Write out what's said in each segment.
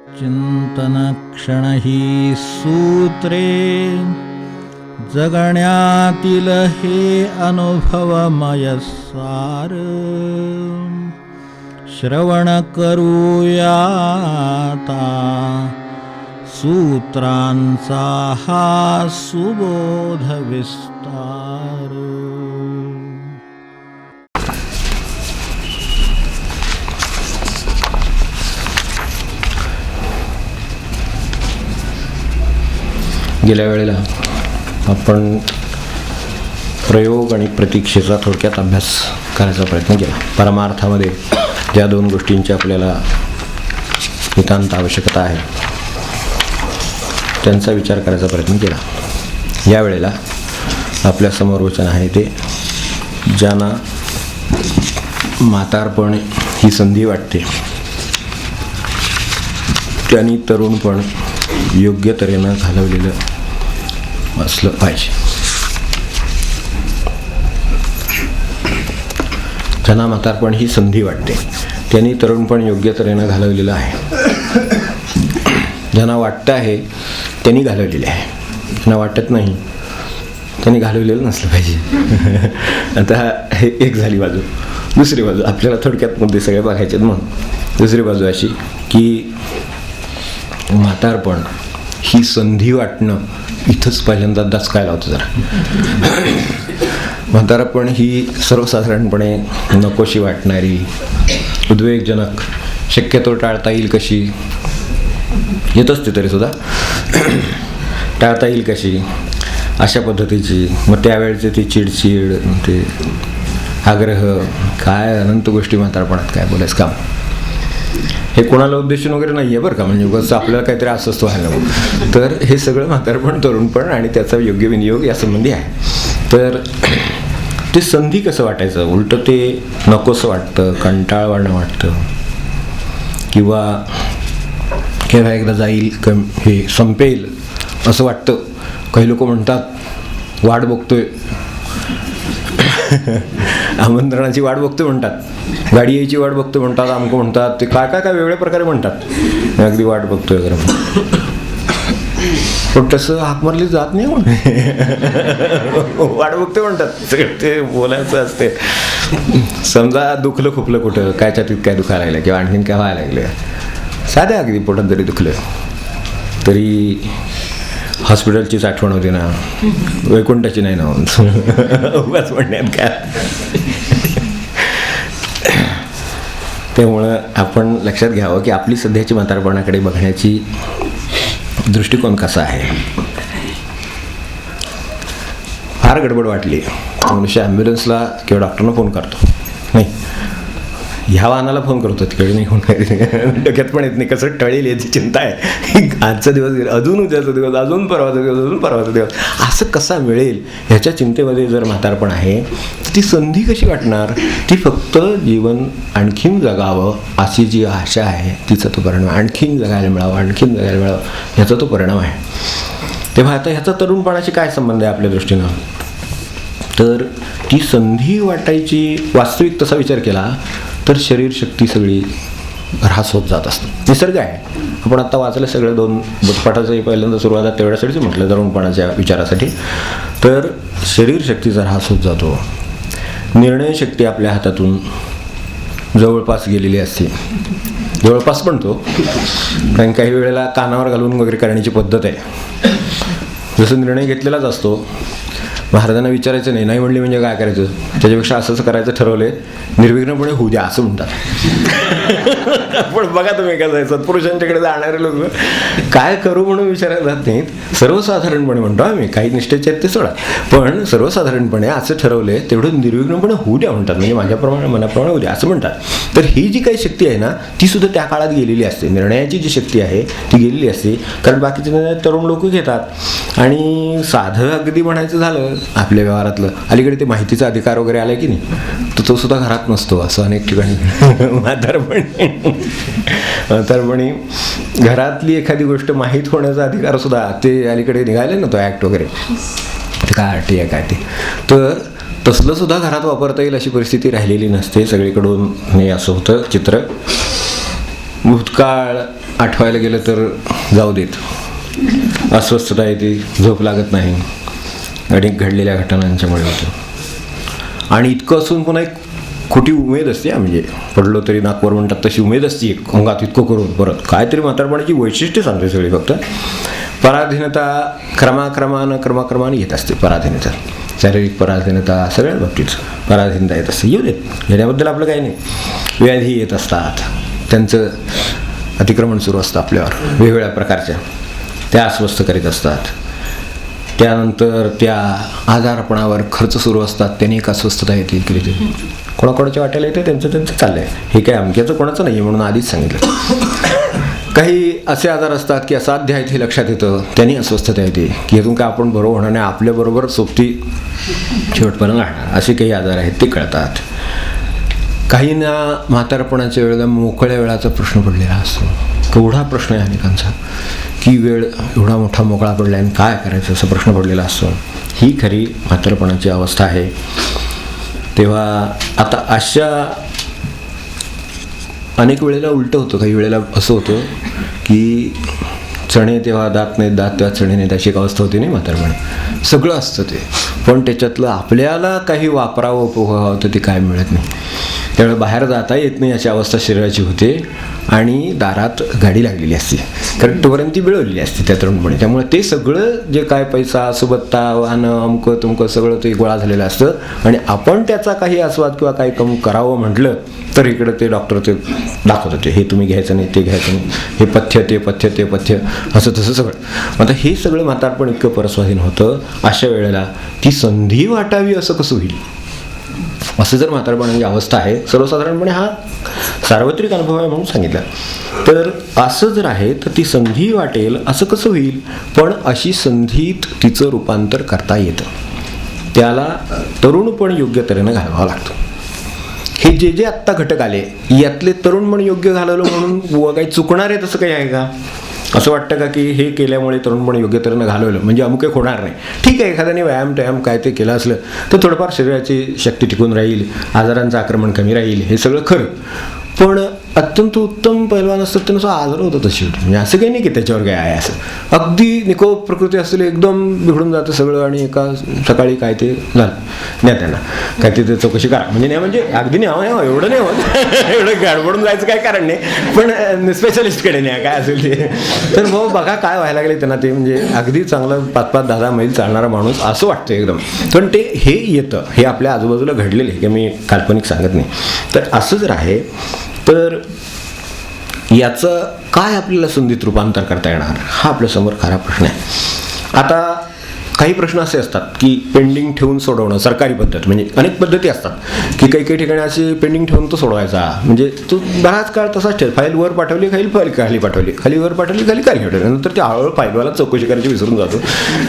चिंतनक्षण ही सूत्रे जगण्यातील हे अनुभवमय सार श्रवण करूयाता सूत्रांचा हा सुबोध विस्तार. गेल्या वेळेला आपण प्रयोग आणि प्रतीक्षेचा थोडक्यात अभ्यास करायचा प्रयत्न केला. परमार्थामध्ये ज्या दोन गोष्टींची आपल्याला नितांत आवश्यकता आहे त्यांचा विचार करायचा प्रयत्न केला. यावेळेला आपल्यासमोर वचन आहे ते, ज्यांना म्हातारपण ही संधी वाटते त्यांनी तरुणपण योग्य तऱ्हेनं घालवलेलं असलं पाहिजे. ज्यांना म्हातारपण ही संधी वाटते त्यांनी तरुणपण योग्य तऱ्हेनं घालवलेलं आहे. ज्यांना वाटतं आहे त्यांनी घालवलेले आहे, ज्यांना वाटत नाही त्यांनी घालवलेलं नसलं पाहिजे. आता हे एक झाली बाजू. दुसरी बाजू आपल्याला थोडक्यात मुद्दे सगळे बघायचे म्हणून दुसरी बाजू अशी की म्हातारपण ही संधी वाटणं इथंच पहिल्यांदा दचकायला होतं जरा. म्हातारपण ही सर्वसाधारणपणे नकोशी वाटणारी, उद्वेगजनक, शक्यतो टाळता येईल कशी, येत असते तरीसुद्धा टाळता येईल कशी अशा पद्धतीची. मग त्यावेळेचे ती चिडचिड, ते आग्रह, काय अनंत गोष्टी म्हातारपणात काय बोलायचं काम. हे कोणाला उद्देशून वगैरे नाही आहे बरं का, म्हणजे उगाच आपल्याला काहीतरी अस्वस्थ व्हायला नको. तर हे सगळं म्हातारपण, तरुणपण आणि त्याचा योग्य विनियोग यासंबंधी आहे. तर ते संधी कसं वाटायचं, उलटं ते नकोसं वाटतं, कंटाळवाणं वाटतं, किंवा केव्हा एकदा जाईल हे संपेल असं वाटतं. काही लोक म्हणतात वाट बघतोय, आमंत्रणाची वाट बघतोय म्हणतात, गाडी यायची वाट बघतोय म्हणतात, आमकं म्हणतात, ते काय काय काय वेगळ्या प्रकारे म्हणतात. अगदी वाट बघतोय वगैरे, पण तसं हाक मारली जात नाही म्हणून वाट बघतोय म्हणतात. सगळं ते बोलायचं असते. समजा दुखलं खुपलं कुठं, काय छातीत काय दुखायला लागलं किंवा आणखीन काय व्हायला लागलं, साध्या अगदी पोटात जरी दुखलं तरी हॉस्पिटलचीच आठवण होती ना, वैकुंठाची नाही ना उगाच म्हणण्यात काय. त्यामुळं आपण लक्षात घ्यावं की आपली सध्याची म्हातारपणाकडे बघण्याची दृष्टिकोन कसा आहे. फार गडबड वाटली मनुष्य ॲम्ब्युलन्सला किंवा डॉक्टरना फोन करतो, नाही ह्या वाहनाला फोन करतो, तिकडे नाही होणार, डोक्यात पण येत नाही कसं टळेल याची चिंता आहे. आजचा दिवस गेला, अजून उद्याचा दिवस, अजून परवाचा दिवस, अजून परवाचा दिवस, असं कसा मिळेल ह्याच्या चिंतेमध्ये जर म्हातारपण आहे, ती संधी कशी वाटणार. ती फक्त जीवन आणखीन जगावं अशी जी आशा आहे तिचा तो परिणाम, आणखीन जगायला मिळावं, आणखीन जगायला मिळावं ह्याचा तो परिणाम आहे. तेव्हा आता ह्याचा तरुणपणाशी काय संबंध आहे आपल्या दृष्टीनं. तर ती संधी वाटायची वास्तविक तसा विचार केला तर शरीरशक्ती सगळी ऱ्हास होत जात असते. निसर्ग आहे. आपण आत्ता वाचलं सगळं, 2 बोधपाठाचं पहिल्यांदा सुरुवात तेवढ्यासाठीच म्हटलं तरुणपणाच्या विचारासाठी. तर शरीरशक्तीचा ऱ्हास होत जातो. निर्णयशक्ती आपल्या हातातून जवळपास गेलेली असते. जवळपास पण तो, कारण काही वेळेला कानावर घालून वगैरे करण्याची पद्धत आहे. जसं निर्णय घेतलेलाच असतो. महाराजांना विचारायचं नाही, नाही म्हणले म्हणजे काय करायचं, त्याच्यापेक्षा असंच करायचं ठरवले, निर्विघ्नपणे होऊ द्या असं म्हणतात. पण बघा तुम्ही कसं आहे, सत्पुरुषांच्याकडे जाणारे लोक काय करू म्हणून विचारायला जात नाहीत. सर्वसाधारणपणे म्हणतो आम्ही, काही निष्ठेचे आहेत ते सोडा, पण सर्वसाधारणपणे असं ठरवले तेवढं निर्विघ्नपणे होऊ द्या म्हणतात, म्हणजे माझ्याप्रमाणे मनाप्रमाणे होऊ द्या असं म्हणतात. तर ही जी काही शक्ती आहे ना ती सुद्धा त्या काळात गेलेली असते. निर्णयाची जी शक्ती आहे ती गेलेली असते, कारण बाकीचे निर्णय तरुण लोक घेतात. आणि साधं अगदी म्हणायचं झालं आपल्या व्यवहारातलं, अलीकडे ते माहितीचा अधिकार वगैरे आला की नाही, तर तो सुद्धा घरात नसतो असं अनेक ठिकाणी. म्हातारपणी घरातली एखादी गोष्ट माहीत होण्याचा अधिकार सुद्धा ते अलीकडे निघाले ना, तो ॲक्ट वगैरे, काय टी आहे काय ते, तर तसलं सुद्धा घरात वापरता येईल अशी परिस्थिती राहिलेली नसते. सगळीकडून हे असं होतं चित्र. भूतकाळ आठवायला गेलं तर जाऊ देत, अस्वस्थता येते, झोप लागत नाही, अनेक घडलेल्या घटनांच्यामुळे होतं. आणि इतकं असून पुन्हा एक खोटी उमेद असते, म्हणजे पडलो तरी नाकवर म्हणतात तशी उमेद असते एक अंगात, इतकं करून परत काहीतरी म्हातारपणाची वैशिष्ट्य सांगते सगळी. फक्त पराधीनता क्रमाक्रमाने येत असते. पराधीनता, शारीरिक पराधीनता, सगळ्याच बाबतीत पराधीनता येत असते. येऊ देत, येण्याबद्दल आपलं काही नाही. व्याधी येत असतात, त्यांचं अतिक्रमण सुरू असतं आपल्यावर वेगवेगळ्या प्रकारच्या, त्या अस्वस्थ करीत असतात. त्यानंतर त्या आजारपणावर खर्च सुरू असतात, त्याने एक अस्वस्थता येते. इकडे ते कोणाकोणाच्या वाट्याला येते, त्यांचं चाललं आहे. हे काय अमक्याचं कोणाचं नाही आहे म्हणून आधीच सांगितलं. काही असे आजार असतात की असाध्य आहेत हे लक्षात येतं, त्यांनी अस्वस्थता येते की यातून काय आपण बरोबर होणार नाही, आपल्याबरोबर सोबती शेवटपर्यंत राहणार, असे काही आजार आहेत ते कळतात. काहींना म्हातारपणाच्या वेळेला मोकळ्या वेळाचा प्रश्न पडलेला असतो. केवढा प्रश्न आहे अनेकांचा की वेळ एवढा मोठा मोकळा पडला आणि काय करायचं असा प्रश्न पडलेला असतो. ही खरी म्हातारपणाची अवस्था आहे. तेव्हा आता अशा अनेक वेळेला उलटं होतं, काही वेळेला असं होतं की चणे तेव्हा दात नाहीत, दात तेव्हा चणे नाहीत, अशी एक अवस्था होती नाही म्हातारपणी. सगळं असतं ते, पण त्याच्यातलं आपल्याला काही वापरावं उपभोगावं तर ते काय मिळत नाही. त्यामुळे बाहेर जाता येत नाही अशी अवस्था शरीराची होते आणि दारात गाडी लागलेली असते, कारण तोपर्यंत ती मिळवलेली असते त्या तरुणपणी. त्यामुळे ते सगळं जे काय पैसा, सुबत्ता, वाहनं, अमकं तुमकं सगळं ते गोळा झालेलं असतं. आणि आपण त्याचा काही आस्वाद किंवा काही कम करावं म्हटलं तर इकडं ते डॉक्टर ते दाखवत होते, हे तुम्ही घ्यायचं नाही, ते घ्यायचं नाही, हे पथ्य, ते पथ्य, ते पथ्य, असं तसं सगळं. आता हे सगळं म्हातारपण इतकं परस्वाधीन होतं. अशा वेळेला ती संधी वाटावी असं कसं होईल, असं जर म्हातारपणाची अवस्था आहे, सर्वसाधारणपणे हा सार्वत्रिक अनुभव आहे म्हणून सांगितलं. तर असं जर आहे तर ती संधी वाटेल असं कसं होईल. पण अशी संधीत तिचं रूपांतर करता येतं, त्याला तरुणपण योग्य तऱ्हेनं घालवावं लागतं. हे जे आत्ता घटक आले यातले तरुणपण योग्य घालवलं म्हणून काही चुकणार आहे तसं काही आहे का? असं वाटतं का की हे केल्यामुळे तरुणपण योग्य तऱ्हेनं घालवलं म्हणजे अमुक एक होणार नाही. ठीक आहे, एखाद्याने व्यायाम काय ते केलं असलं तर थोडंफार शरीराची शक्ती टिकून राहील, आजारांचं आक्रमण कमी राहील, हे सगळं खरं. पण अत्यंत उत्तम पैलवान असतात त्यांना असं आजार होतं तशी होती. म्हणजे असं काही नाही की त्याच्यावर काय आहे, असं अगदी निकोप प्रकृती असलेली एकदम बिघडून जातं सगळं आणि एका सकाळी काय ते झालं नाही, त्यांना काय ते चौकशी करा म्हणजे नाही, म्हणजे अगदी नाही एवढं नाही होत एवढं गडबडून जायचं काय कारण नाही, पण स्पेशलिस्टकडे नाही काय असेल ते. तर मग बघा काय व्हायला लागले त्यांना, ते म्हणजे अगदी चांगलं 5-10 मैल चालणारा माणूस असं वाटतं एकदम. पण ते हे येतं, हे आपल्या आजूबाजूला घडलेलं आहे, की मी काल्पनिक सांगत नाही. तर असं जर आहे तर याचं काय आपल्याला संधीत रूपांतर करता येणार, हा आपल्यासमोर खरा प्रश्न आहे. आता काही प्रश्न असे असतात की पेंडिंग ठेवून सोडवणं, सरकारी पद्धत म्हणजे अनेक पद्धती असतात की काही ठिकाणी असे पेंडिंग ठेवून तो सोडवायचा. म्हणजे तो बराच काळ तसाच ठेव, फाईल वर पाठवली, फाईल खाली पाठवली, खाली वर पाठवली, खाली ठेवली, नंतर ते हळूहळू फाईलवाला चौकशी करायची विसरून जातो,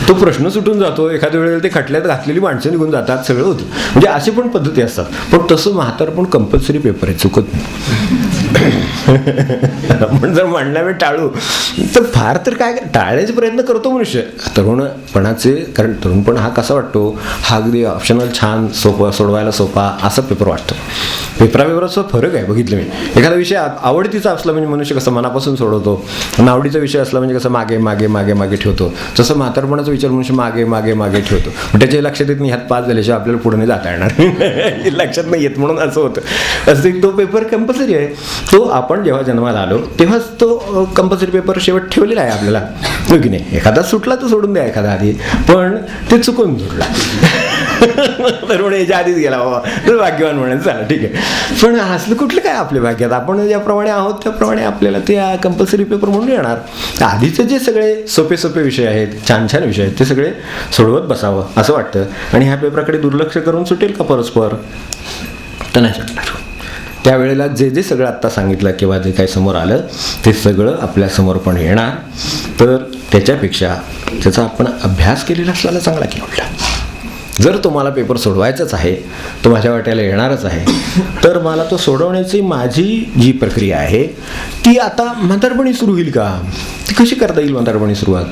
तो प्रश्न सुटून जातो, एखाद्या वेळेला ते खटल्यात घातलेली माणसं निघून जातात, सगळं होतं. म्हणजे अशी पण पद्धती असतात. पण तसं म्हातारपण कंपल्सरी पेपर आहे, चुकत नाही. आपण जर म्हणला वेळ टाळू तर फार तर काय टाळण्याचे प्रयत्न करतो मनुष्य तरुणपणाचे. कारण तरुणपण हा कसा वाटतो, हा अगदी ऑप्शनल छान सोपा, सोडवायला सोपा असा पेपर वाटतो. पेपराचा फरक आहे बघितलं मी. एखादा विषय आवडतीचा असला म्हणजे मनुष्य कसं मनापासून सोडवतो, नावडीचा विषय असला म्हणजे कसं मागे मागे मागे मागे ठेवतो, तसं म्हातारपणाचा विचार मनुष्य मागे मागे मागे ठेवतो. त्याच्या लक्षात येत नाही, ह्यात पास झाल्याशिवाय आपल्याला पुढे नाही जाता येणार लक्षात नाही येत, म्हणून असं होतं. असं तो पेपर कंपल्सरी आहे. तो आपण जेव्हा जन्माला आलो तेव्हाच तो कंपल्सरी पेपर शेवट ठेवलेला आहे आपल्याला, हो की नाही. एखादा सुटला तर सोडून द्या एखादा आधी, पण ते चुकून सुटला तर म्हणून याच्या आधीच गेला बाबा तर भाग्यवान म्हणायचं, चला ठीक आहे. पण असलं कुठलं काय आपल्या भाग्यात, आपण ज्याप्रमाणे आहोत त्याप्रमाणे आपल्याला ते कंपल्सरी पेपर म्हणून येणार. आधीचे जे सगळे सोपे सोपे विषय आहेत, छान छान विषय आहेत, ते सगळे सोडवत बसावं असं वाटतं. आणि ह्या पेपराकडे दुर्लक्ष करून सुटेल का परस्पर, तर नाही सुटणार. त्यावेळेला जे सगळं आत्ता सांगितलं किंवा जे काही समोर आलं ते सगळं आपल्यासमोर पण येणार. तर त्याच्यापेक्षा त्याचा आपण अभ्यास केलेला असल्याला चांगला की म्हटला. जर तुम्हाला पेपर सोडवायचाच आहे, तो माझ्या वाट्याला येणारच आहे, तर मला तो सोडवण्याची माझी जी प्रक्रिया आहे ती आता म्हातारपणी सुरू होईल का? ती कशी करता येईल म्हातारपणी सुरुवात?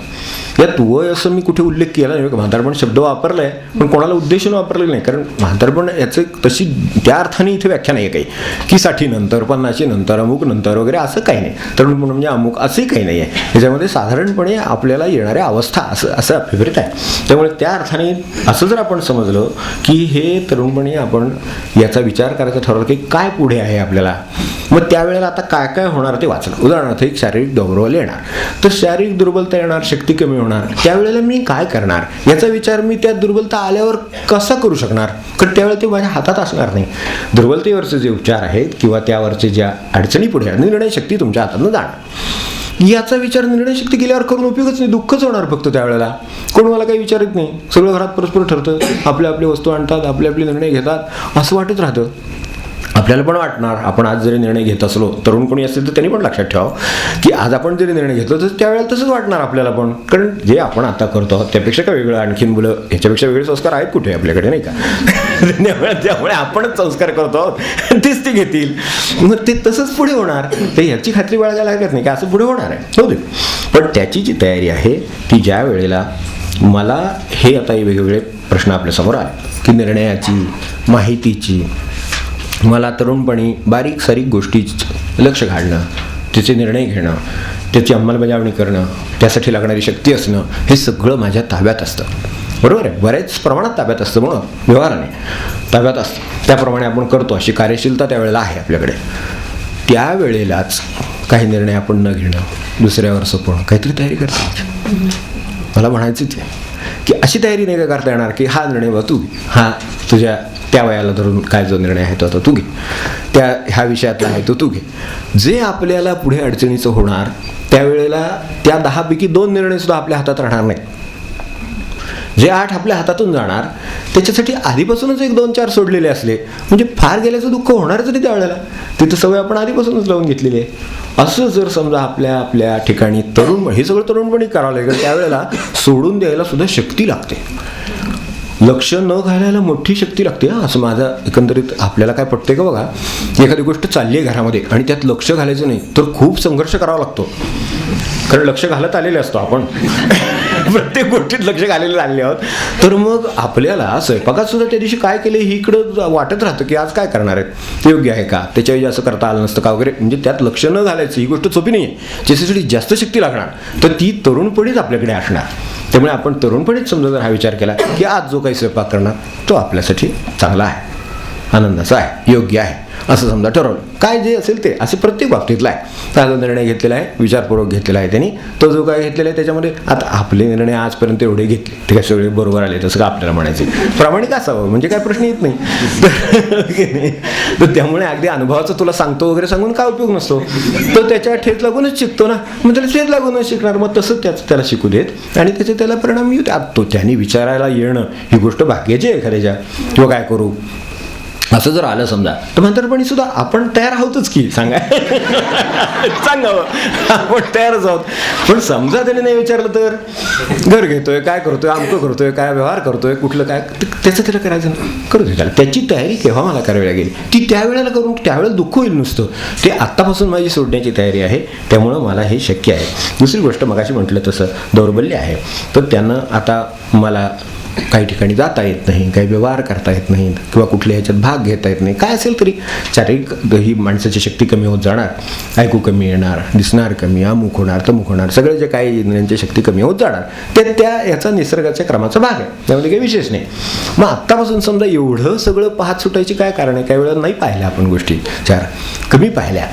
यात वय असं मी कुठे उल्लेख केला नाही, म्हातारपण शब्द वापरला आहे पण कोणाला उद्देशून वापरलेलं नाही. कारण म्हातारपण याचं तशी त्या अर्थाने इथे व्याख्या नाही आहे काही की 60 नंतर 50 नंतर अमुक नंतर वगैरे असं काही नाही. तरुणपण म्हणजे अमुक असंही काही नाही आहे. त्याच्यामध्ये साधारणपणे आपल्याला येणाऱ्या अवस्था असं अभिप्रेत आहे. त्यामुळे त्या अर्थाने असं जर आपण समजलं की हे तरुणपणी आपण याचा विचार करायचा ठरवलं की काय पुढे आहे आपल्याला, मग त्यावेळेला आता काय काय होणार ते वाचलं. उदाहरणार्थ एक शारीरिक दुर्बल येणार, तर शारीरिक दुर्बलता येणार, शक्ती कमी होणार, त्यावेळेला मी काय करणार याचा विचार मी त्या दुर्बलता आल्यावर कसा करू शकणार? कारण त्यावेळेला ते माझ्या हातात असणार नाही. दुर्बलतेवरचे जे उपचार आहेत किंवा त्यावरचे ज्या अडचणी पुढे निर्णय शक्ती तुमच्या हातातून जाणार. याचा विचार निर्णय शक्ती केल्यावर करून उपयोगच नाही, दुःखच होणार फक्त. त्यावेळेला कोण मला काही विचारत नाही, सगळं घरात परस्पर ठरतं, आपल्या आपली वस्तू आणतात, आपले आपले निर्णय घेतात, असं वाटत राहतं. आपल्याला पण वाटणार, आपण आज जरी निर्णय घेत असलो, तरुण कोणी असेल तर त्यांनी पण लक्षात ठेवावं की आज आपण जरी निर्णय घेतलो तर त्यावेळेला तसंच वाटणार आपल्याला पण. कारण जे आपण आता करतो आहोत त्यापेक्षा काय वेगळं आणखीन मुलं ह्याच्यापेक्षा वेगळे संस्कार आहेत कुठे आपल्याकडे, नाही का? त्यामुळे आपणच संस्कार करतो आहोत, तेच ते घेतील, मग ते तसंच पुढे होणार. तर ह्याची खात्री बाळगायला लागत नाही की असं पुढे होणार आहे, हो दे. पण त्याची जी तयारी आहे ती ज्या वेळेला मला हे आता वेगवेगळे प्रश्न आपल्यासमोर आले की निर्णयाची, माहितीची, मला तरुणपणी बारीक सारीक गोष्टी लक्ष घालणं, त्याचे निर्णय घेणं, त्याची अंमलबजावणी करणं, त्यासाठी लागणारी शक्ती असणं, हे सगळं माझ्या ताब्यात असतं. बरोबर आहे, बऱ्याच प्रमाणात ताब्यात असतं, म्हणून व्यवहाराने ताब्यात असतं. त्याप्रमाणे आपण करतो, अशी कार्यशीलता त्यावेळेला आहे आपल्याकडे. त्यावेळेलाच काही निर्णय आपण न घेणं, दुसऱ्यावर सोपवणं, काहीतरी तयारी करता. मला म्हणायचंच आहे की अशी तयारी नाही का करता येणार की हा निर्णय बघ तू, हा तुझ्या त्या वयाला धरून काय जो निर्णय आहे तो आता तू घे, त्या ह्या विषयातला आहे तो तू घे. जे आपल्याला पुढे अडचणीचं होणार त्यावेळेला त्या 10 पैकी 2 निर्णय सुद्धा आपल्या हातात राहणार नाही. जे 8 आपल्या हातातून जाणार त्याच्यासाठी आधीपासूनच 1, 2, 4 सोडलेले असले म्हणजे फार गेल्याचं दुःख होणारच नाही त्यावेळेला. तिथं सवय आपण आधीपासूनच लावून घेतलेली आहे. असं जर समजा आपल्या ठिकाणी हे सगळं तरुणपणी करावं लागेल, त्यावेळेला सोडून द्यायला सुद्धा शक्ती लागते. लक्ष न घालायला मोठी शक्ती लागते. असं माझा एकंदरीत आपल्याला काय पटतंय का बघा, एखादी गोष्ट चालली आहे घरामध्ये आणि त्यात लक्ष घालायचं नाही तर खूप संघर्ष करावा लागतो. कारण लक्ष घालत आलेले असतो आपण प्रत्येक गोष्टीत लक्ष घालेले आलेले आहोत. तर मग आपल्याला स्वयंपाकात सुद्धा त्या दिवशी काय केले ही इकडं वाटत राहतं की आज काय करणार आहेत, ते योग्य आहे का, त्याच्यावेळी असं करता आलं नसतं का वगैरे. म्हणजे त्यात लक्ष न घालायचं ही गोष्ट सोपी नाही आहे. ज्याच्यासाठी जास्त शक्ती लागणार तर ती तरुणपणीच आपल्याकडे असणार. त्यामुळे आपण तरुणपणीच समजा जर हा विचार केला की आज जो काही स्वयंपाक करणार तो आपल्यासाठी चांगला आहे, आनंदाचा आहे, योग्य आहे, असं समजा ठरवलं, काय जे असेल ते असं प्रत्येक बाबतीतला आहे. त्याचा निर्णय घेतलेला आहे, विचारपूर्वक घेतलेला आहे त्यांनी. तो जो काय घेतलेला आहे त्याच्यामध्ये आता आपले निर्णय आजपर्यंत एवढे घेतले ते काय सगळे बरोबर आले तसं का आपल्याला म्हणायचे, प्रामाणिक असावं म्हणजे काय प्रश्न येत नाही. तर त्यामुळे अगदी अनुभवाचं तुला सांगतो वगैरे सांगून काय उपयोग नसतो. तो त्याच्या ठेच लागूनच शिकतो ना, मग त्याला ठेच लागूनच शिकणार. मग तसंच त्याला शिकू देत आणि त्याला परिणाम येऊ द्या. तो त्याने विचारायला येणं ही गोष्ट भाग्याची आहे एखाद्याच्या. किंवा काय करू असं जर आलं समजा तर म्हातारपणी सुद्धा आपण तयार आहोतच की सांगा सांगावं आपण तयारच आहोत. पण समजा त्याने नाही विचारलं तर घर घेतोय, काय करतोय, अमकं करतोय, काय व्यवहार करतोय, कुठलं काय त्याचं त्याला करायचं ना, करू दे त्याला. त्याची तयारी केव्हा मला करावी लागेल ती त्यावेळेला करून त्यावेळेला दुःख होईल नुसतं. ते आत्तापासून माझी सोडण्याची तयारी आहे, त्यामुळं मला हे शक्य आहे. दुसरी गोष्ट मगाशी म्हटलं तसं दौर्बल्य आहे, तर त्यानं आता मला काही ठिकाणी जाता येत नाही, काही व्यवहार करता येत नाही किंवा कुठल्या ह्याच्यात भाग घेता येत नाही. काय असेल तरी शारीरिक ही माणसाची शक्ती कमी होत जाणार, ऐकू कमी येणार, दिसणार कमी, अमुक होणार, तमुक होणार, सगळे जे काही इंद्रियांची शक्ती कमी होत जाणार ते याचा निसर्गाच्या क्रमाचा भाग आहे, त्यामध्ये काही विशेष नाही. मग आत्तापासून समजा एवढं सगळं पाहत सुटायची काय कारण आहे? काही वेळा नाही पाहिल्या आपण गोष्टी, 4 कमी पाहिल्या,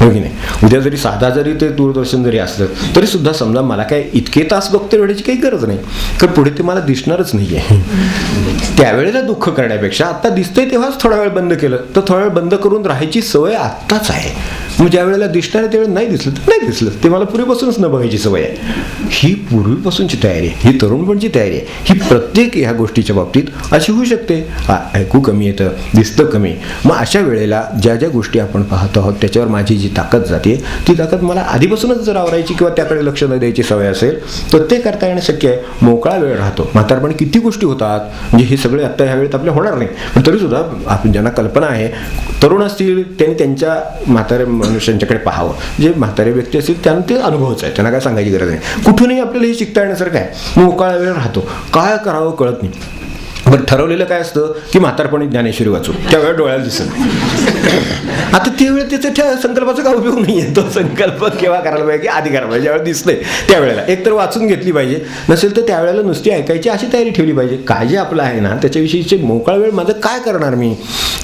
हो की नाही. उद्या जरी साधा जरी ते दूरदर्शन जरी असलं तरी सुद्धा समजा मला काय इतके तास बघते वेळेची काही गरज नाही, कारण पुढे ते मला दिसणारच नाही आहे. त्यावेळेला दुःख करण्यापेक्षा आता दिसतंय तेव्हाच थोडा वेळ बंद केलं तर थोडा वेळ बंद करून राहायची सवय आत्ताच आहे. मग ज्या वेळेला दिसणार आहे त्यावेळेला नाही दिसलं तर नाही दिसलं, ते मला पूर्वीपासूनच न बघायची सवय आहे. ही पूर्वीपासूनची तयारी आहे, ही तरुणपणची तयारी आहे. ही प्रत्येक ह्या गोष्टीच्या बाबतीत अशी होऊ शकते. ऐकू कमी येतं, दिसतं कमी. मग अशा वेळेला ज्या ज्या गोष्टी आपण पाहतो आहोत त्याच्यावर माझी जी ताकद जाते ती ताकद मला आधीपासूनच जर आवरायची किंवा त्याकडे लक्ष न द्यायची सवय असेल तर ते करता येणं शक्य आहे. मोकळा वेळ राहतो. म्हातारपण किती किती गोष्टी होतात, म्हणजे हे सगळे आत्ता ह्या वेळेत आपल्या होणार नाही, पण तरीसुद्धा आपण ज्यांना कल्पना आहे, तरुण असतील त्यांनी त्यांच्या म्हाताऱ्या मनुष्यांच्याकडे पाहावं, जे म्हातारे व्यक्ती असतील त्यांना ते अनुभवच आहे, त्यांना काय सांगायची गरज नाही. कुठूनही आपल्याला हे शिकता येण्यासारखं आहे. मोकळा वेळ राहतो, काय करावं कळत नाही. बरं, ठरवलेलं काय असतं की म्हातारपणी ज्ञानेश्वरी वाचू, त्यावेळेला डोळ्याला दिसत नाही. आता त्यावेळेला त्याच्या संकल्पाचा काय उपयोग नाही आहे. तो संकल्प केव्हा करायला पाहिजे की आधी करायला पाहिजे, ज्यावेळेला दिसतंय त्यावेळेला एकतर वाचून घेतली पाहिजे, नसेल तर त्यावेळेला नुसती ऐकायची अशी तयारी ठेवली पाहिजे. काय जे आपलं आहे ना त्याच्याविषयीचे मोकळा वेळ माझं काय करणार मी,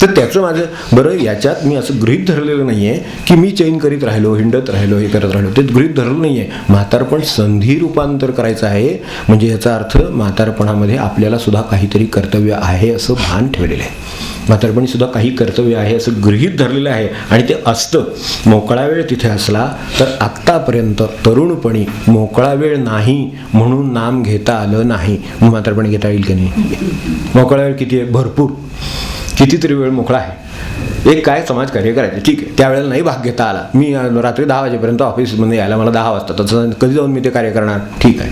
तर त्याचं माझं बरं, याच्यात मी असं गृहीत धरलेलं नाही आहे की मी चैन करीत राहिलो, हिंडत राहिलो, हे करत राहिलो, ते गृहीत धरलं नाही आहे. म्हातारपण संधी रूपांतर करायचं आहे, म्हणजे याचा अर्थ म्हातारपणामध्ये आपल्याला सुद्धा काहीतरी कर्तव्य आहे असं भान ठेवलेलं आहे. म्हातारपणी सुद्धा काही कर्तव्य आहे असं गृहीत धरलेलं आहे, आणि ते असतं. मोकळा वेळ तिथे असला तर आत्तापर्यंत तरुणपणी मोकळा वेळ नाही म्हणून नाम घेता आलं नाही, मग म्हातारपणी घेता येईल की नाही? मोकळा वेळ किती आहे? भरपूर, कितीतरी वेळ मोकळा आहे. एक काय समाजकार्य करायचं, ठीक आहे, त्यावेळेला नाही भाग घेता आला, मी रात्री 10 वाजेपर्यंत ऑफिसमध्ये यायला मला 10 वाजता, तसं कधी जाऊन मी ते कार्य करणार, ठीक आहे,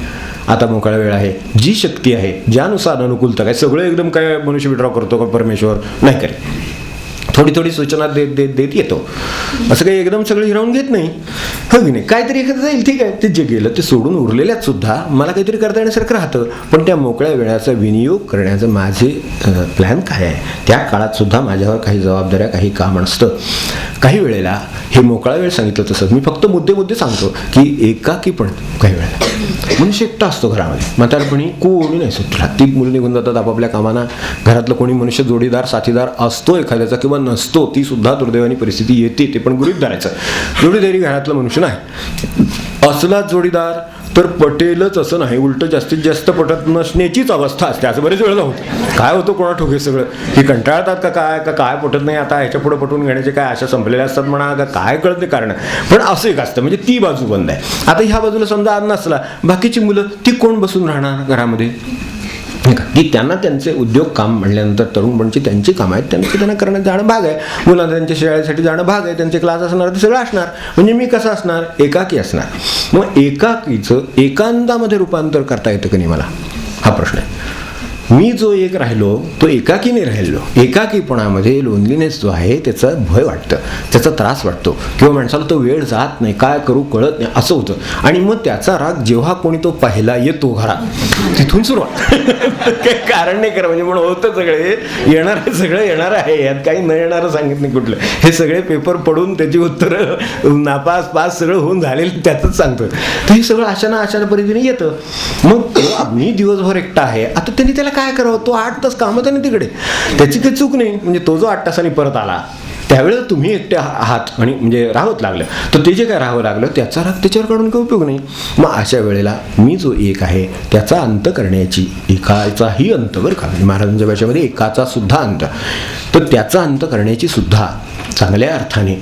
आता मोकळा वेळ आहे, जी शक्ती आहे, ज्यानुसार अनुकूलता, काय सगळं एकदम काय मनुष्य विड्रॉ करतो का परमेश्वर? नाही करे, थोडी थोडी सूचना देत येतो, असं काही एकदम सगळं हिरावून घेत नाही. हो की नाही? काहीतरी एखादं जाईल, ठीक आहे, ते जे गेलं ते सोडून उरलेल्यात सुद्धा मला काहीतरी करता येण्यासारखं राहतं. पण त्या मोकळ्या वेळाचा विनियोग करण्याचं माझे प्लॅन काय आहे, त्या काळात सुद्धा माझ्यावर काही जबाबदाऱ्या, काही काम असतं. काही वेळेला हे मोकळा वेळ सांगितलं तसंच मी फक्त मुद्दे सांगतो की एकाकीपण काही वेळेला मनुष्य एकटा असतो घरामध्ये. म्हातारपणी कोणी नाही सुटला, ती मुलं निघून जातात आपापल्या कामाना, घरातलं कोणी मनुष्य जोडीदार, साथीदार असतो एखाद्याचा किंवा नसतो, ती सुद्धा दुर्दैवानी परिस्थिती येते, ते पण गृहीत धरायचं. जोडीदारी घरातलं मनुष्य नाही, असला जोडीदार तर पटेलच असं नाही, उलट जास्तीत जास्त पटत नसण्याचीच अवस्था असते. असं बरेच वेळेला होतं. काय होतं कोणा ठोके सगळं, हे कंटाळतात का काय पटत नाही, आता ह्याच्या पुढे पटवून घेण्याचे काय आशा संपलेल्या असतात म्हणा, का काय कळत नाही कारण. पण असं एक असतं, म्हणजे ती बाजू बंद आहे. आता ह्या बाजूला समजा आज नसला, बाकीची मुलं ती कोण बसून राहणार घरामध्ये, की त्यांना त्यांचे उद्योग काम म्हणल्यानंतर तरुणपणची त्यांची कामं आहेत, त्यांना करण्यात जाणं भाग आहे, मुलांना त्यांच्या शाळेसाठी जाणं भाग आहे, त्यांचे क्लास असणार, ते सगळं असणार. म्हणजे मी कसं असणार? एकाकी असणार. मग एकाकीचं एकांतामध्ये रूपांतर करता येतं की नाही मला, हा प्रश्न आहे. मी जो एक राहिलो तो एकाकी नाही राहिलो. एकाकीपणामध्ये लोनलीनेस जो आहे त्याचा भय वाटतं, त्याचा त्रास वाटतो, किंवा माणसाला तो वेळ जात नाही, काय करू कळत नाही असं होतं. आणि मग त्याचा राग जेव्हा कोणी तो पहिला येतो घरात, तिथून सुरुवात. काही कारण नाही करा, म्हणजे म्हणून होतं सगळे सगळं येणार आहे, यात काही न येणारं सांगित नाही कुठलं. हे सगळे पेपर पडून त्याची उत्तरं नापास पास सगळं होऊन झालेलं त्यातच सांगतो. तर हे सगळं अशा पद्धतीने येतं. मग मी दिवसभर एकटा आहे, आता त्यांनी त्याला काय करावं, तो 8 तास कामात आहे तिकडे, त्याची काही चूक नाही. म्हणजे तो जो 8 तासांनी परत आला त्यावेळेला तुम्ही एकटे आहात आणि म्हणजे राहावंच लागलं, तर ते जे काय राहावं लागलं त्याचा राग त्याच्यावर काढून काही उपयोग नाही. मग अशा वेळेला मी जो एक आहे त्याचा अंत करण्याची, एकाचाही अंत बरं का, महाराजांच्या भाषेमध्ये एकाचा सुद्धा अंत, तर त्याचा अंत करण्याची सुद्धा चांगल्या अर्थाने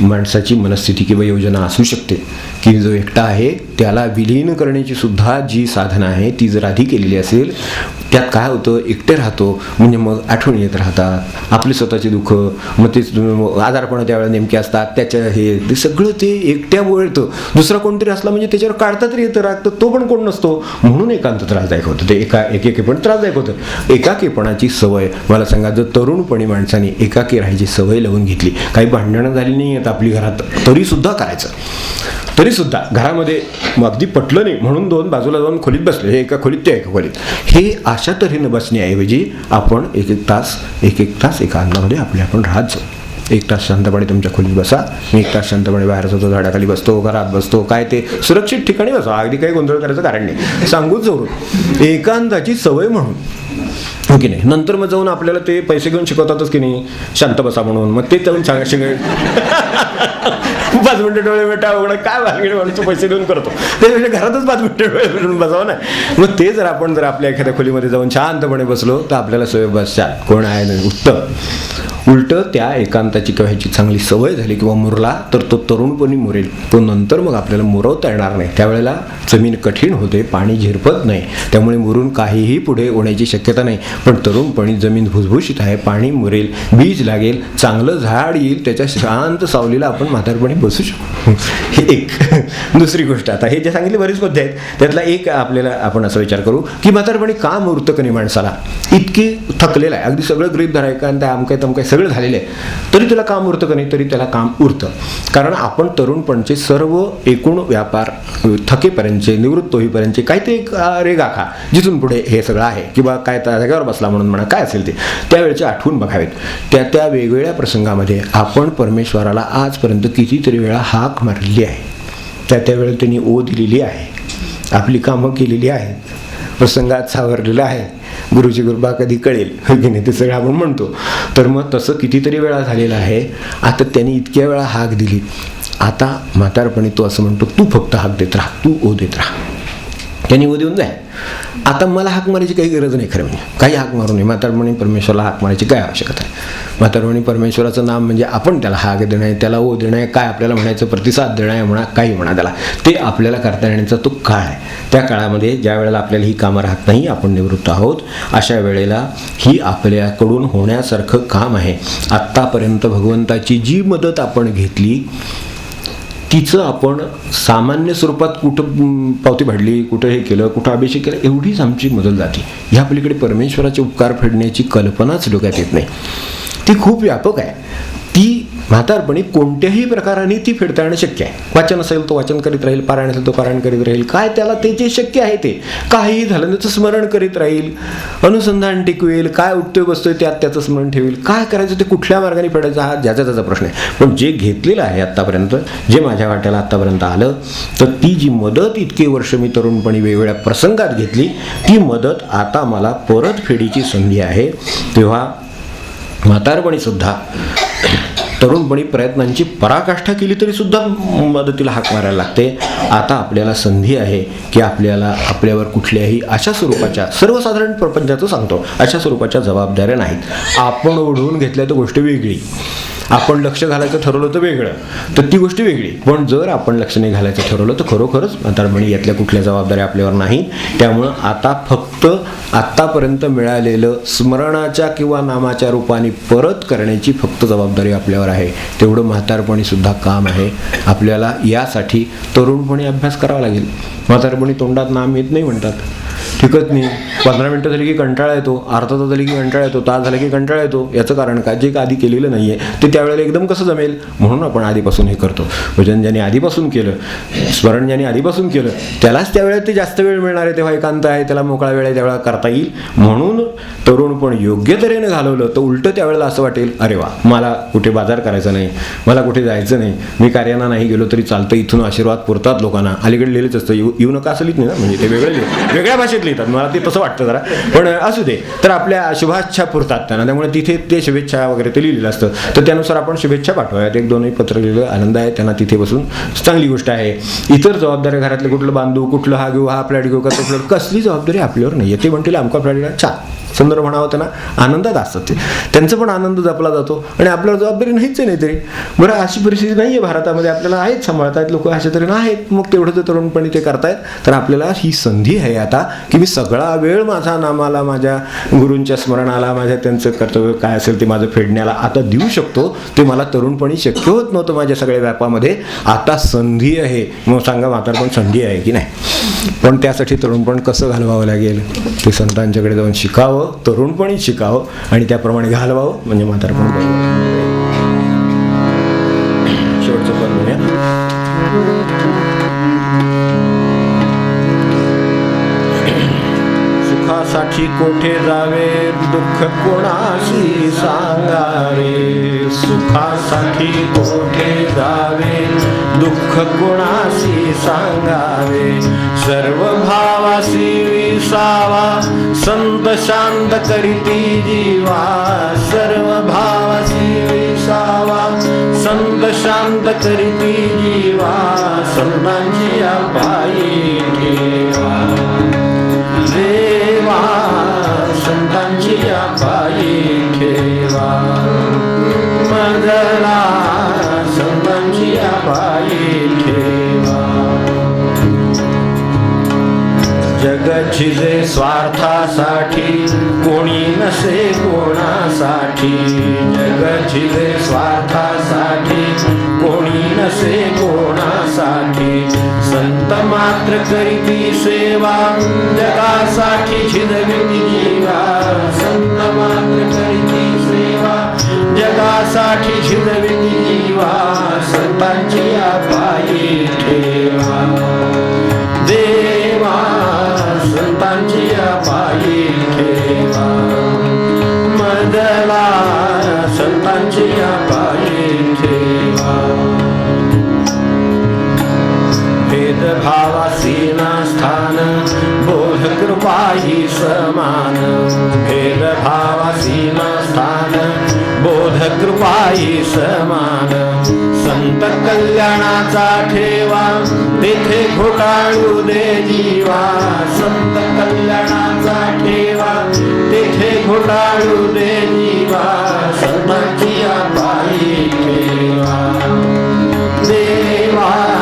माणसाची मनस्थिती किंवा योजना असू शकते की जो एकटा आहे त्याला विलीन करण्याची सुद्धा जी साधना आहे ती जर आधी केलेली असेल, त्यात काय होतं, एकटे राहतो म्हणजे मग आठवणी येत राहतात, आपली स्वतःची दुःख, मग ते आजारपण त्यावेळेला नेमके असतात, त्याच्या हे सगळं ते एकट्यामुळे येतं. दुसरा कोणतरी असला म्हणजे त्याच्यावर काढता तरी येतं राग, तर तो पण कोण नसतो, म्हणून एकांत त्रासदायक होतं. ते एकेकीपण त्रासदायक होतं. एकाकीपणाची सवय मला सांगा, जर तरुणपणी माणसाने एकाकी राहायची सवय लावून घेतली, काही भांडणं झाली नाही आहेत आपली घरात तरीसुद्धा करायचं, तरीसुद्धा घरामध्ये अगदी पटलं नाही म्हणून 2 बाजूला जाऊन खोलीत बसले, हे एका खोलीत ते एका खोलीत, हे अशा तऱ्हेनं बसण्याऐवजी आपण एक एक तास एकांतामध्ये आपण राहत जाऊ. 1 तास शांतपणे तुमच्या खोलीत बसा, मी 1 तास शांतपणे बाहेर जातो, झाडाखाली बसतो, घरात बसतो, काय ते सुरक्षित ठिकाणी बसा, अगदी काही गोंधळ करायचं कारण नाही, सांगूच जरूर एकांताची सवय म्हणून, हो की नाही. नंतर मग जाऊन आपल्याला ते पैसे घेऊन शिकवतातच की नाही शांत बसा म्हणून, मग ते जाऊन शिकाय 5 मिनिटं डोळे मिठा वगैरे काय भानगडी म्हणून तो पैसे देऊन करतो, त्यापेक्षा घरातच 5 मिनिटं डोळे मिटून बसावं ना. मग ते जर आपण आपल्या एखाद्या खोलीमध्ये जाऊन शांतपणे बसलो तर आपल्याला सवय, बस कोण आहे उत्तम. उलट त्या एकांताची किंवा ह्याची चांगली सवय झाली किंवा मुरला तर तो तरुणपणी मुरेल, तो नंतर मग आपल्याला मुरवता येणार नाही. त्यावेळेला जमीन कठीण होते, पाणी झिरपत नाही, त्यामुळे मुरून काहीही पुढे होण्याची शक्यता नाही. पण तरुणपणी जमीन भुसभुशीत आहे, पाणी मुरेल, बीज लागेल, चांगलं झाड येईल, त्याच्या शांत सावलीला आपण म्हातारपणी बसू शकतो. हे एक. दुसरी गोष्ट, आता हे जे सांगितले बरीच पद्धती आहेत, त्यातला एक आपल्याला आपण असा विचार करू की म्हातारपणी का मुरतं का नाही माणसाला? इतकी थकलेला आहे, अगदी सगळं गृहीत धरायचं आणि त्या अमकाय तमकाय सगळं झालेलं आहे, तरी त्याला काम उरतं का नाही? तरी त्याला काम उरतं. कारण आपण तरुणपणचे सर्व एकूण व्यापार थकेपर्यंतचे, निवृत्त होईपर्यंतचे काहीतरी एक रेगाखा, जिथून पुढे हे सगळं आहे किंवा काय त्या जागेवर बसला म्हणून म्हणा, काय असेल ते त्यावेळेचे आठवून बघावेत. त्या वेगवेगळ्या प्रसंगामध्ये आपण परमेश्वराला आजपर्यंत कितीतरी वेळा हाक मारलेली आहे, त्यावेळेला त्यांनी ओ दिलेली आहे, आपली कामं केलेली आहेत, प्रसंगात सावरलेलं आहे, गुरुची कृपा कधी कळेल की नाही ते सगळं आपण म्हणतो. तर मग तसं कितीतरी वेळा झालेलं आहे. आता त्यांनी इतक्या वेळा हाक दिली, आता म्हातारपणी तो असं म्हणतो, तू फक्त हाक देत राहा, तू ओ देत राहा. त्यांनी ओ देऊन जाय. आता मला हाक मारायची काही गरज नाही, खरं म्हणजे काही हाक मारू नये. म्हातारपणी परमेश्वराला हाक मारायची काय आवश्यकता आहे? म्हातारपणी परमेश्वराचं नाम म्हणजे आपण त्याला हाक देणं आहे, त्याला ओ देणं आहे, काय आपल्याला म्हणायचं, प्रतिसाद देणं आहे म्हणा, काही म्हणा त्याला, ते आपल्याला करता येण्याचा तो काळ आहे. त्या काळामध्ये ज्या वेळेला आपल्याला ही कामं राहत नाही, आपण निवृत्त आहोत, अशा वेळेला ही आपल्याकडून होण्यासारखं काम आहे. आत्तापर्यंत भगवंताची जी मदत आपण घेतली तिचं आपण सामान्य स्वरूपात कुठं पावती भाडली, कुठं हे केलं, कुठं अभिषेक केला, एवढीच आमची मदत जाते. ह्या पलीकडे परमेश्वराचे उपकार फेडण्याची कल्पनाच डोक्यात येत नाही. ती खूप व्यापक आहे. ती म्हातारपणी कोणत्याही प्रकाराने ती फेडता येणं शक्य आहे. वाचन असेल तो वाचन करीत राहील, पारायण असेल तो पारायण करीत राहील, काय त्याला ते जे शक्य आहे ते काहीही झालं त्याचं स्मरण करीत राहील, अनुसंधान टिकवेल, काय उठतोय बसतोय त्यात त्याचं स्मरण ठेवेल, काय करायचं ते कुठल्या मार्गाने फेडायचं हा ज्याचा त्याचा प्रश्न आहे. पण जे घेतलेलं आहे आत्तापर्यंत, जे माझ्या वाट्याला आत्तापर्यंत आलं, तर ती जी मदत इतके वर्ष मी तरुणपणी वेगवेगळ्या प्रसंगात घेतली, ती मदत आता मला परतफेडीची संधी आहे. तेव्हा म्हातारपणी सुद्धा तरुणपणी प्रयत्नांची पराकाष्ठा केली तरी सुद्धा मदतीला हाक मारायला लागते. आता आपल्याला संधी आहे की आपल्यावर कुठल्याही अशा स्वरूपाच्या, सर्वसाधारण प्रपंचाचं सांगतो, अशा स्वरूपाच्या जबाबदाऱ्या नाहीत. आपण ओढवून घेतल्या तर गोष्ट वेगळी, आपण लक्ष घालायचं ठरवलं तर वेगळं, तर ती गोष्ट वेगळी. पण जर आपण लक्ष नाही घालायचं ठरवलं तर खरोखरच म्हातारपणी यातल्या कुठल्या जबाबदाऱ्या आपल्यावर नाही. त्यामुळं आता फक्त आत्तापर्यंत मिळालेलं स्मरणाच्या किंवा नामाच्या रूपाने परत करण्याची फक्त जबाबदारी आपल्यावर आहे. तेवढं म्हातारपणी सुद्धा काम आहे. आपल्याला यासाठी तरुणपणी अभ्यास करावा लागेल. म्हातारपणी तोंडात नाम येत नाही म्हणतात, ठीकच नाही. 15 मिनटं झाली की कंटाळा येतो, अर्धा तास झाली की कंटाळा येतो, तास झाला की कंटाळा येतो. याचं कारण काय? जे आधी केलेलं नाही आहे ते त्यावेळेला एकदम कसं जमेल, म्हणून आपण आधीपासून हे करतो. भजन ज्याने आधीपासून केलं, स्मरण ज्याने आधीपासून केलं, त्यालाच त्यावेळेला ते जास्त वेळ मिळणार आहे. तेव्हा एकांत आहे, त्याला मोकळा वेळ आहे, त्यावेळेला करता येईल. म्हणून तरुणपण योग्य तऱ्हेने घालवलं तर उलटं त्यावेळेला असं वाटेल, अरे वा, मला कुठे बाजार करायचा नाही, मला कुठे जायचं नाही, मी कार्याना नाही गेलो तरी चालतं, इथून आशीर्वाद पुरतात लोकांना. अलीकडे लिहिलेच असतं, येऊ नका असं लिहित नाही ना, म्हणजे ते वेगळ्या भाषेत लिहितात, मला ते तसं वाटतं जरा, पण असू दे. तर आपल्या शुभेच्छा पुरतात त्यांना, त्यामुळे तिथे ते शुभेच्छा वगैरे ते लिहिलेलं असतं, तर त्यानुसार आपण शुभेच्छा पाठवाव्यात. 1-2 पत्र लिहिलं, आनंद आहे त्यांना, तिथे बसून चांगली गोष्ट आहे. इतर जबाबदाऱ्या घरातले कुठलं बांधू, कुठलं हा घेऊ, हा फ्लॅट घेऊ का तो फ्लॅट, कसली जबाबदारी आपल्यावर नाही आहे. ते म्हणतील आमका फ्लॅटला छान सुंदर म्हणावं, त्यांना आनंदात असतात, ते त्यांचं पण आनंद जपला जातो आणि आपल्यावर जबाबदारी नाहीच आहे. नाहीतरी बरं अशी परिस्थिती नाही आहे भारतामध्ये, आपल्याला आहेत, सांभाळतायत लोक अशा तऱ्हेनं आहेत. मग तेवढं जर तरुणपणी ते करतायत तर आपल्याला ही संधी आहे आता की मी सगळा वेळ माझा नामाला, माझ्या गुरूंच्या स्मरणाला, माझ्या त्यांचं कर्तव्य काय असेल ते माझं फेडण्याला आता देऊ शकतो. ते मला तरुणपणी शक्य होत नव्हतं माझ्या सगळ्या व्यापामध्ये. आता संधी आहे. मग सांगा, म्हातारपण संधी आहे की नाही? पण त्यासाठी तरुणपण कसं घालवावं लागेल ते संतांच्याकडे जाऊन शिकावं, तरुणपणी शिकावं आणि त्याप्रमाणे घालवावं, म्हणजे म्हातारपण बरोबर. शेवटचं पण म्हणूया. सुखासाठी कोठे जावे, दुःख कोणाशी सांगावे. सुखासाठी कोठे जावे, दुःख कोणाशी सांगावे. सर्व भावासी विसावा, संत शांत करीती जीवा. सर्व भावासी विसावा, संत शांत करीती जीवा. संतांची पायी ठेवा देवा, संतांची पायी ठेवा. ठेवा. जग झिजे स्वार्थासाठी, कोणी नसे कोणासाठी. जग झिजे स्वार्थासाठी, कोणी नसे कोणासाठी. संत मात्र करीती सेवा, जगासाठी झिजविती जीवा. संत मात्र करीती सेवा, जगासाठी झिजविती जीवा. संतांची पायी ठेवा देवा, संतांची पायी ठेवा. मदला संतांची पायी ठेवा. भेदभावासी ना स्थान, बोध कृपा ही समान. भेदभावासी ना स्थान, बोध कृपा ही समान. संत कल्याणाचा ठेवा, तेथे घोटाळू दे जीवा. संत कल्याणाचा ठेवा, तेथे घोटाळू दे जीवा. संतांची पायी ठेवा देवा,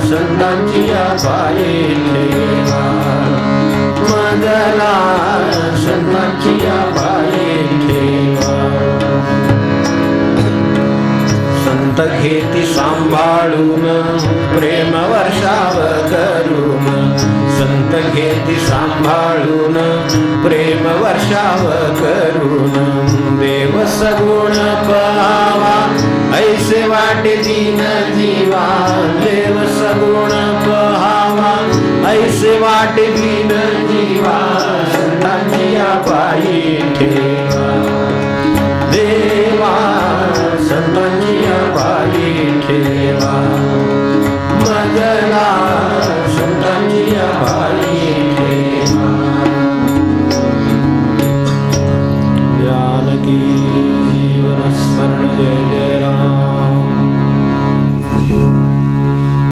संतांची पायी ठेवा. मदला संतांची पायी ठेवा. संत घेती सांभाळून, प्रेम वर्षाव करून. संत घेती सांभाळून, प्रेम वर्षाव करून. देव सगुण पहावा, ऐसे वाटे दीन जीवा. देव सगुण पहावा, ऐसे वाटे दीन जीवा. संतांची पायी